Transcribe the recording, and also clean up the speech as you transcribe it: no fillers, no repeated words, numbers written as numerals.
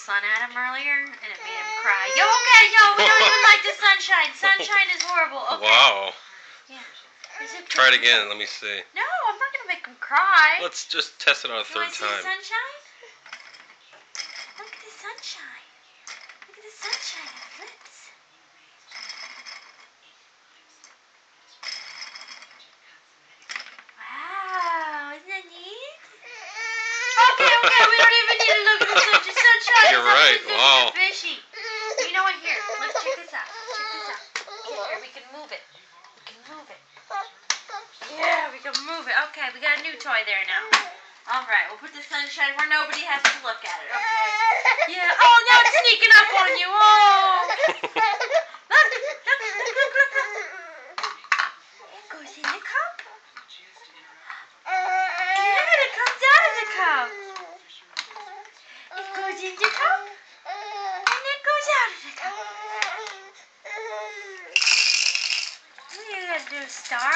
sun at him earlier, and it made him cry. Yo, okay, yo, we don't even like the sunshine. Sunshine is horrible. Okay. Wow. Yeah. Try it again. Let me see. No, I'm not gonna make him cry. Let's just test it on a third You want to see the time. sunshine? Look at the sunshine. Look at the sunshine. It flips. Wow, isn't that neat? Okay, we don't even need to look at the sunshine. You're right. Wow. Fishy. You know what? Here, let's check this out. Check this out. Here, we can move it. We can move it. Yeah, we can move it. Okay, we got a new toy there now. All right, we'll put the sunshine where nobody has to look at it. Okay. Yeah. Oh, now it's sneaking up on you. Oh. Look. It goes in the cup. Yeah, it comes out of the cup. It goes in the cup. And it goes out of the cup. Look at that little star.